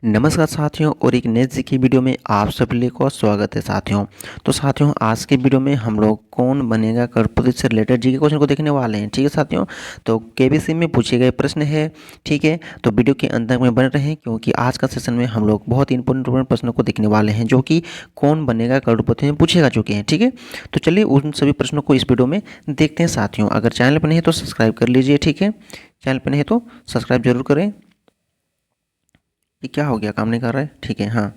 नमस्कार साथियों और एक नए की वीडियो में आप सभी को स्वागत है साथियों। तो साथियों आज के वीडियो में हम लोग कौन बनेगा करोड़पति से रिलेटेड जी के क्वेश्चन को देखने वाले हैं। ठीक है साथियों, तो केबीसी में पूछे गए प्रश्न है। ठीक है, तो वीडियो के अंत में बने रहें क्योंकि आज का सेशन में हम लोग बहुत ही इंपॉर्टेंट प्रश्नों को देखने वाले हैं जो कि कौन बनेगा करोड़पति में पूछे जा चुके हैं। ठीक है, तो चलिए उन सभी प्रश्नों को इस वीडियो में देखते हैं साथियों। अगर चैनल पर नहीं है तो सब्सक्राइब कर लीजिए। ठीक है, चैनल पर नहीं है तो सब्सक्राइब जरूर करें। ये क्या हो गया, काम नहीं कर रहा है? ठीक है, हाँ।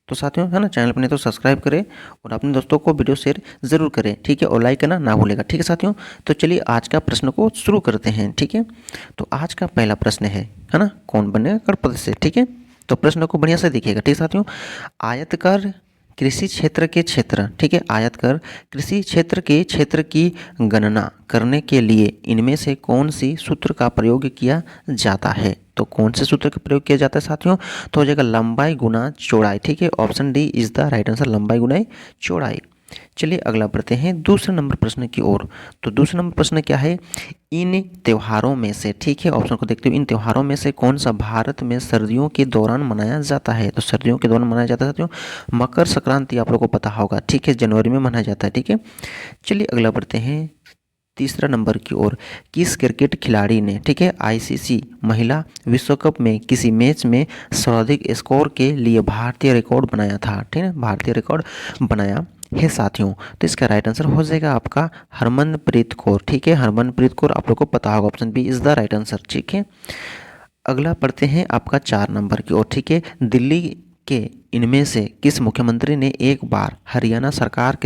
तो साथियों है ना, चैनल पर नहीं तो सब्सक्राइब करें और अपने दोस्तों को वीडियो शेयर ज़रूर करें। ठीक है, और लाइक करना ना भूलेगा। ठीक है साथियों, तो चलिए आज का प्रश्न को शुरू करते हैं। ठीक है, तो आज का पहला प्रश्न है ना, कौन बनेगा करोड़पति से। ठीक है, तो प्रश्न को बढ़िया से देखिएगा। ठीक है साथियों, आयतकार कृषि क्षेत्र के क्षेत्र, ठीक है, आयतकार कृषि क्षेत्र के क्षेत्र की गणना करने के लिए इनमें से कौन सी सूत्र का प्रयोग किया जाता है? तो कौन से सूत्र का प्रयोग किया जाता है साथियों? तो हो जाएगा लंबाई गुना चौड़ाई। ठीक है, option D is the right answer, लंबाई गुना चौड़ाई। चलिए अगला बढ़ते हैं दूसरे नंबर प्रश्न की ओर। तो दूसरा नंबर प्रश्न क्या है? इन त्योहारों में से, ठीक है, ऑप्शन को देखते हुए, इन त्योहारों में से कौन सा भारत में सर्दियों के दौरान मनाया जाता है? तो सर्दियों के दौरान मनाया जाता है साथियों मकर संक्रांति, आप लोगों को पता होगा। ठीक है, जनवरी में मनाया जाता है। ठीक है, चलिए अगला बढ़ते हैं तीसरा नंबर की ओर। किस क्रिकेट खिलाड़ी ने, ठीक है, आईसीसी महिला विश्व कप में किसी मैच में सर्वाधिक स्कोर के लिए भारतीय रिकॉर्ड बनाया था? ठीक है, भारतीय रिकॉर्ड बनाया है साथियों। तो इसका राइट आंसर हो जाएगा आपका हरमनप्रीत कौर। ठीक है, हरमनप्रीत कौर आप लोग को पता होगा, option B is the right answer. ठीक है, अगला पढ़ते हैं आपका 4 नंबर की ओर। ठीक है, दिल्ली के इनमें से किस मुख्यमंत्री ने एक बार हरियाणा सरकार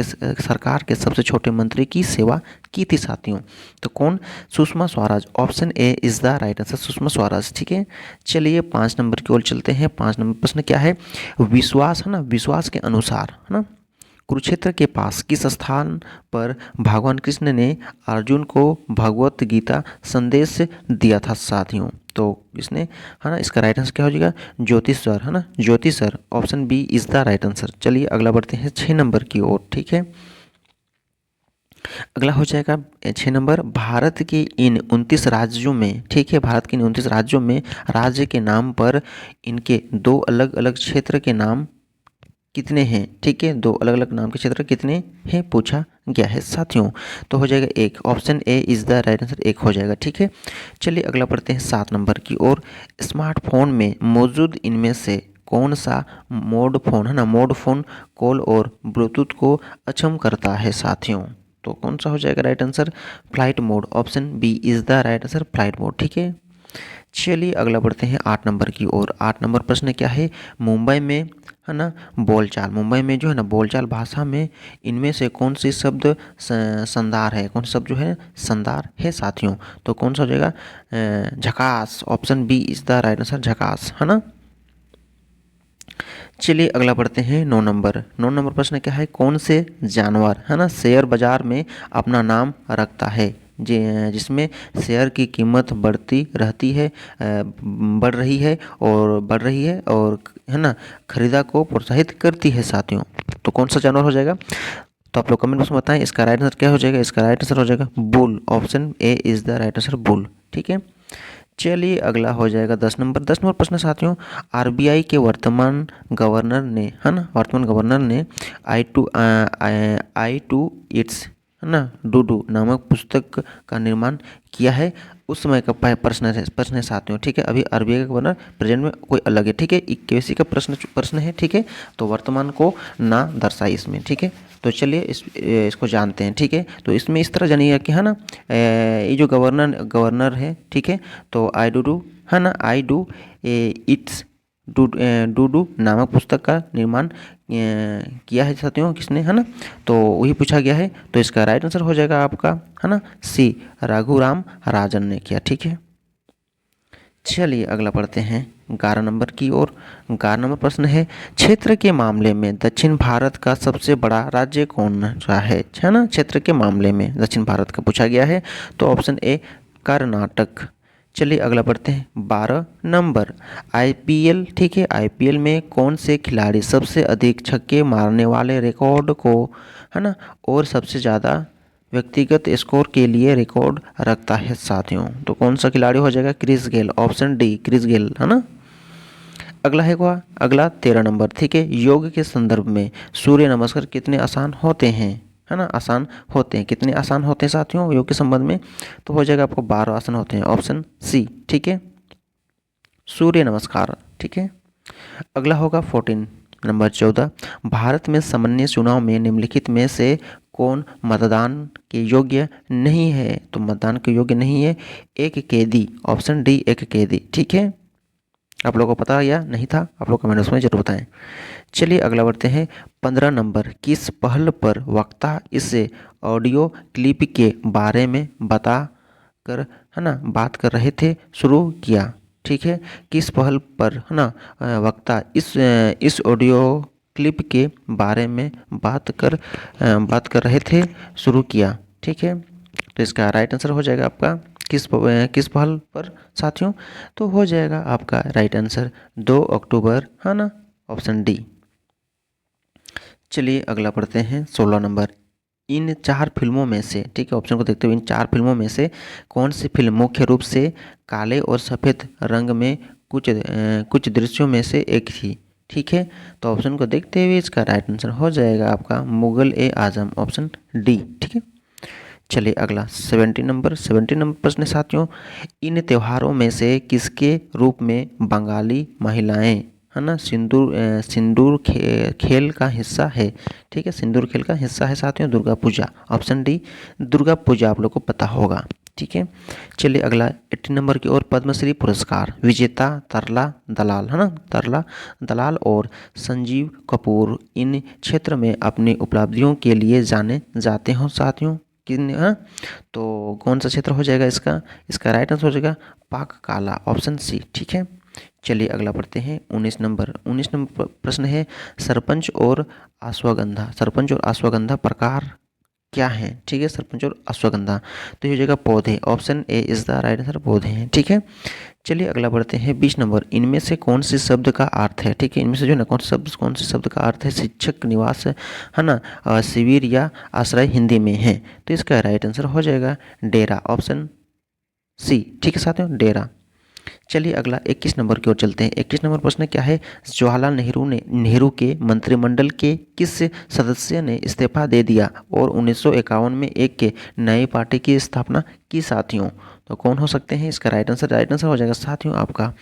के सबसे छोटे मंत्री की सेवा की थी साथियों? तो कौन? Sushma Swaraj, option A is the right answer, Sushma Swaraj. ठीक है, चलिए 5 नंबर की ओर चलते हैं। 5 नंबर प्रश्न क्या है? विश्वास है ना, विश्वास के अनुसार है ना, कुरुक्षेत्र के पास किस स्थान पर भगवान कृष्ण ने अर्जुन को भगवत गीता संदेश दिया था साथियों? तो इसने है ना, इसका राइट आंसर क्या हो जाएगा? ज्योतिषर, है ना, ज्योतिषर, option B is the right answer. चलिए अगला बढ़ते हैं 6 नंबर की ओर। ठीक है, अगला हो जाएगा 6 नंबर। भारत के इन 29 राज्यों में, ठीक है, भारत के इन 29 राज्यों में राज्य के नाम पर इनके दो अलग अलग क्षेत्र के नाम कितने हैं? ठीक है, दो अलग अलग नाम के क्षेत्र कितने हैं पूछा गया है साथियों। तो हो जाएगा एक, option A is the right answer, एक हो जाएगा। ठीक है, चलिए अगला पढ़ते हैं 7 नंबर की ओर। स्मार्टफोन में मौजूद इनमें से कौन सा मोड फोन, है ना, मोड फोन कॉल और ब्लूटूथ को अक्षम करता है साथियों? तो कौन सा हो जाएगा right answer? Flight mode, option B is the right answer, flight mode. ठीक है, चलिए अगला बढ़ते हैं 8 नंबर की ओर। 8 नंबर प्रश्न क्या है? मुंबई में, है ना, बोलचाल, मुंबई में जो है ना बोलचाल भाषा में इनमें से कौन सी शब्द संदार है? कौन सा शब्द जो है संदार है साथियों? तो कौन सा हो जाएगा? झकास, option B is the right answer, झकास, है ना। चलिए अगला बढ़ते हैं 9 नंबर। 9 नंबर प्रश्न क्या है? कौन से जानवर, है ना, शेयर बाजार में अपना नाम रखता है जिसमें शेयर की कीमत बढ़ती रहती है, बढ़ रही है और है ना खरीदा को प्रोत्साहित करती है साथियों? तो कौन सा जानवर हो जाएगा? तो आप लोग कमेंट बॉक्स में बताएं इसका राइट आंसर क्या हो जाएगा। इसका राइट आंसर हो जाएगा bull, option A is the right answer, bull. ठीक है, चलिए अगला हो जाएगा 10 नंबर। 10 नंबर प्रश्न साथियों, आरबीआई के वर्तमान गवर्नर ने, है ना, वर्तमान गवर्नर ने आई टू इट्स, है ना, डू नामक पुस्तक का निर्माण किया है। उस समय का प्रश्न है साथियों। ठीक है, अभी आरबीआई का गवर्नर प्रेजेंट में कोई अलग है। ठीक है, 81 का प्रश्न है। ठीक है, तो वर्तमान को ना दर्शाई इसमें। ठीक है, तो चलिए इसको जानते हैं। ठीक है, तो इसमें इस तरह जानिए कि, है ना, ये जो गवर्नर है, ठीक है, तो आई डू, है ना, आई डू इट्स डू नामक पुस्तक का निर्माण किया है साथियों, किसने, है ना, तो वही पूछा गया है। तो इसका राइट आंसर हो जाएगा आपका, है ना, सी, रघुराम राजन ने किया। ठीक है, चलिए अगला पढ़ते हैं 11 नंबर की ओर। 11 नंबर प्रश्न है, क्षेत्र के मामले में दक्षिण भारत का सबसे बड़ा राज्य कौन सा है ना, क्षेत्र के मामले में दक्षिण भारत का पूछा गया है। तो ऑप्शन ए कर्नाटक। चलिए अगला पढ़ते हैं 12 नंबर। आईपीएल, ठीक है, आईपीएल में कौन से खिलाड़ी सबसे अधिक छक्के मारने वाले रिकॉर्ड को, है ना, और सबसे ज़्यादा व्यक्तिगत स्कोर के लिए रिकॉर्ड रखता है साथियों? तो कौन सा खिलाड़ी हो जाएगा? Chris Gayle, option D Chris Gayle, है ना। अगला है क्या, अगला 13 नंबर, ठीक है। योग के संदर्भ में सूर्य नमस्कार कितने आसान होते हैं, है ना, आसान होते हैं, कितने आसान होते हैं साथियों योग के संबंध में, तो हो जाएगा आपको 12 आसन होते हैं, ऑप्शन सी, ठीक है, सूर्य नमस्कार, ठीक है। अगला होगा 14 नंबर 14, भारत में सामान्य चुनाव में निम्नलिखित में से कौन मतदान के योग्य नहीं है, तो मतदान के योग्य नहीं है एक कैदी, ऑप्शन डी एक कैदी, ठीक है। आप लोगों को पता या नहीं था, आप लोग कमेंट्स में जरूर बताएं। चलिए अगला बढ़ते हैं 15 नंबर, किस पहल पर वक्ता इस ऑडियो क्लिप के बारे में बता कर, है ना, बात कर रहे थे, शुरू किया, ठीक है। किस पहल पर, है ना, वक्ता इस ऑडियो क्लिप के बारे में बात कर रहे थे, शुरू किया, ठीक है। तो इसका राइट आंसर हो जाएगा आपका किस पहल पर साथियों, तो हो जाएगा आपका राइट आंसर 2 अक्टूबर, है ना, ऑप्शन डी। चलिए अगला पढ़ते हैं 16 नंबर, इन 4 फिल्मों में से, ठीक है, ऑप्शन को देखते हुए इन 4 फिल्मों में से कौन सी फिल्म मुख्य रूप से काले और सफ़ेद रंग में कुछ दृश्यों में से एक थी, ठीक है। तो ऑप्शन को देखते हुए इसका राइट आंसर हो जाएगा आपका मुगल ए आजम, ऑप्शन डी, ठीक है। चलिए अगला 17 नंबर प्रश्न है साथियों, इन त्योहारों में से किसके रूप में बंगाली महिलाएं, है ना, सिंदूर खेल का हिस्सा है, ठीक है, सिंदूर खेल का हिस्सा है साथियों दुर्गा पूजा, ऑप्शन डी दुर्गा पूजा, आप लोग को पता होगा, ठीक है। चलिए अगला 18 नंबर की ओर, पद्मश्री पुरस्कार विजेता तरला दलाल, है ना, तरला दलाल और संजीव कपूर इन क्षेत्र में अपनी उपलब्धियों के लिए जाने जाते हो साथियों, किन, हाँ, तो कौन सा क्षेत्र हो जाएगा इसका राइट आंसर हो जाएगा पाक काला, ऑप्शन सी, ठीक है। चलिए अगला पढ़ते हैं 19 नंबर प्रश्न है, सरपंच और अश्वगंधा प्रकार क्या है, ठीक है, सरपंच और अश्वगंधा, तो ये हो जाएगा पौधे, option A is the right answer, पौधे हैं, ठीक है। चलिए अगला बढ़ते हैं 20 नंबर, इनमें से कौन से शब्द का अर्थ है, ठीक है, इनमें से जो ना कौन से शब्द का अर्थ है शिक्षक निवास, है ना, शिविर या आश्रय हिंदी में है, तो इसका राइट आंसर हो जाएगा डेरा, ऑप्शन सी, ठीक है साथियों, डेरा। चलिए अगला 21 नंबर की ओर चलते हैं। 21 नंबर प्रश्न क्या है, जवाहरलाल नेहरू के मंत्रिमंडल के किस सदस्य ने इस्तीफा दे दिया और 1951 में एक के नई पार्टी की स्थापना की साथियों, तो कौन हो सकते हैं, इसका राइट आंसर हो जाएगा साथियों आपका,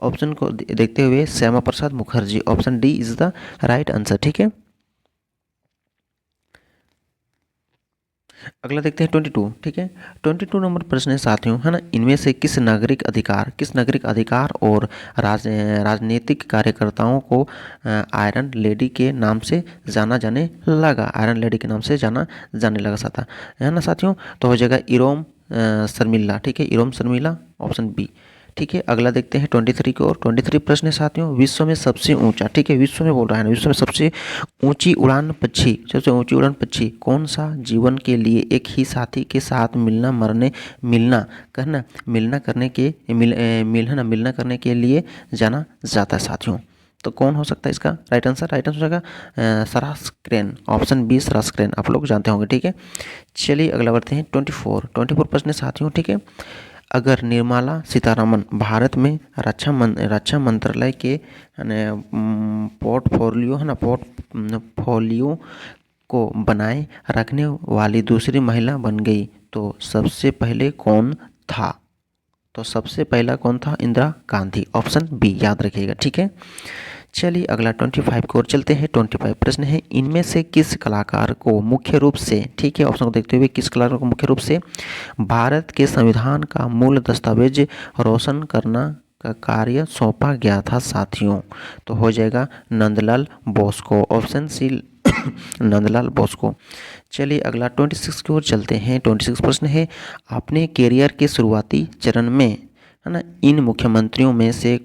ऑप्शन को देखते हुए Shyama Prasad Mukherjee, option D is the right answer, ठीक है। अगला देखते हैं 22, ठीक है। 22 नंबर प्रश्न है साथियों, है ना, इनमें से किस नागरिक अधिकार और राजनीतिक कार्यकर्ताओं को आयरन लेडी के नाम से जाना जाने लगा साथा, है ना साथियों, तो हो जाएगा इरोम शर्मिला, ठीक है, इरोम शर्मिला, ऑप्शन बी, ठीक है। अगला देखते हैं 23 की ओर। 23 प्रश्न है साथियों, विश्व में सबसे ऊंचा, ठीक है, विश्व में बोल रहा है ना, विश्व में सबसे ऊंची उड़ान पक्षी कौन सा जीवन के लिए एक ही साथी के साथ मिलना करने के लिए जाना जाता है साथियों, तो कौन हो सकता है इसका राइट आंसर हो जाएगा सरास क्रेन, ऑप्शन बी सरास क्रेन, आप लोग जानते होंगे, ठीक है। चलिए अगला बढ़ते हैं 24 प्रश्न है साथियों, ठीक है। अगर निर्मला सीतारमण भारत में रक्षा मंत्रालय के पोर्टफोलियो को बनाए रखने वाली दूसरी महिला बन गई, तो सबसे पहले कौन था, इंदिरा गांधी, ऑप्शन बी, याद रखिएगा, ठीक है। चलिए अगला 25 की ओर चलते हैं। 25 प्रश्न है, इनमें से किस कलाकार को मुख्य रूप से, ठीक है, ऑप्शन को देखते हुए किस कलाकार को मुख्य रूप से भारत के संविधान का मूल दस्तावेज रोशन करना का कार्य सौंपा गया था साथियों, तो हो जाएगा नंदलाल बोस को, ऑप्शन सी नंदलाल बोस को। चलिए अगला 26 की ओर चलते हैं। 26 प्रश्न है, अपने कैरियर के शुरुआती चरण में, है ना, इन मुख्यमंत्रियों में से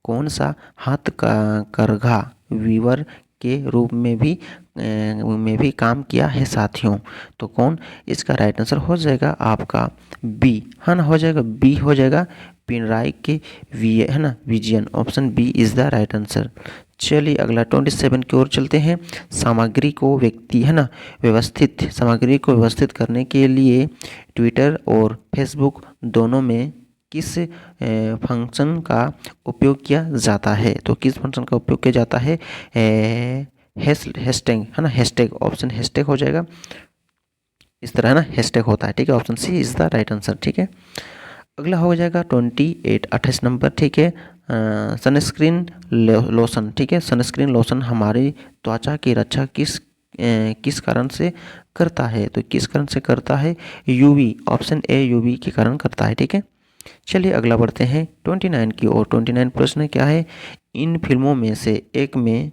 कौन सा हथकरघा वीवर के रूप में भी काम किया है साथियों, तो कौन, इसका राइट आंसर हो जाएगा आपका बी, है ना, हो जाएगा पिनराई के है ना, Vijayan, option B is the right answer. चलिए अगला 27 की ओर चलते हैं। सामग्री को व्यवस्थित करने के लिए ट्विटर और फेसबुक दोनों में किस फंक्शन का उपयोग किया जाता है? तो किस फंक्शन का उपयोग किया जाता है? हैशटैग है ना, हैशटैग, ऑप्शन हैशटैग हो जाएगा। इस तरह है ना, हैशटैग होता है। ठीक है, option C is the right answer. ठीक है, अगला हो जाएगा 28 नंबर। ठीक है, सनस्क्रीन लोशन। ठीक है, सनस्क्रीन लोशन हमारी त्वचा की रक्षा किस कारण से करता है? तो किस कारण से करता है? यूवी, ऑप्शन ए यूवी के कारण करता है। ठीक है, चलिए अगला बढ़ते हैं 29 की ओर। 29 प्रश्न क्या है? इन फिल्मों में से एक में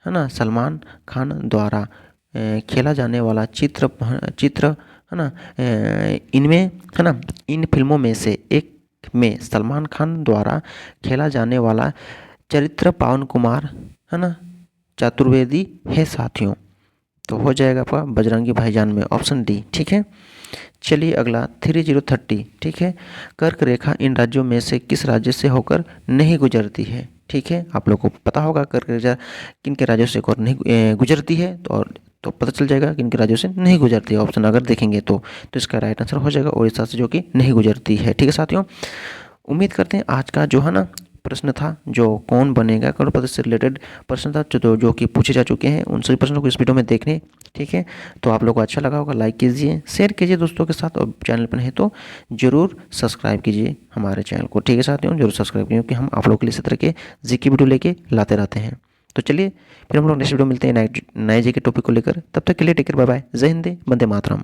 है ना सलमान खान द्वारा खेला जाने वाला चित्र है ना, इनमें है ना, इन फिल्मों में से एक में सलमान खान द्वारा खेला जाने वाला चरित्र पवन कुमार है ना चतुर्वेदी है साथियों। तो हो जाएगा आपका बजरंगी भाईजान में, ऑप्शन डी। ठीक है, चलिए अगला 3030। ठीक है, कर्क रेखा इन राज्यों में से किस राज्य से होकर नहीं गुजरती है? ठीक है, आप लोगों को पता होगा कर्क रेखा किन के राज्यों से होकर नहीं गुजरती है, तो पता चल जाएगा किन के राज्यों से नहीं गुजरती है। ऑप्शन अगर देखेंगे तो इसका राइट आंसर हो जाएगा उड़ीसा से, जो कि नहीं गुजरती है। ठीक है साथियों, उम्मीद करते हैं आज का जो है ना प्रश्न था, जो कौन बनेगा करोड़पति से रिलेटेड प्रश्न था, जो कि पूछे जा चुके हैं, उन सभी प्रश्नों को इस वीडियो में देखने। ठीक है, तो आप लोगों को अच्छा लगा होगा, लाइक कीजिए, शेयर कीजिए दोस्तों के साथ, और चैनल पर है तो जरूर सब्सक्राइब कीजिए हमारे चैनल को। ठीक है साथियों, जरूर सब्सक्राइब कीजिए, क्योंकि हम आप लोगों के लिए इसी तरह के जीके वीडियो लेके लाते रहते हैं। तो चलिए फिर हम लोग नेक्स्ट वीडियो मिलते हैं नए जीके टॉपिक को लेकर। तब तक के लिए टेक केयर, बाय बाय, जय हिंद, वंदे मातरम।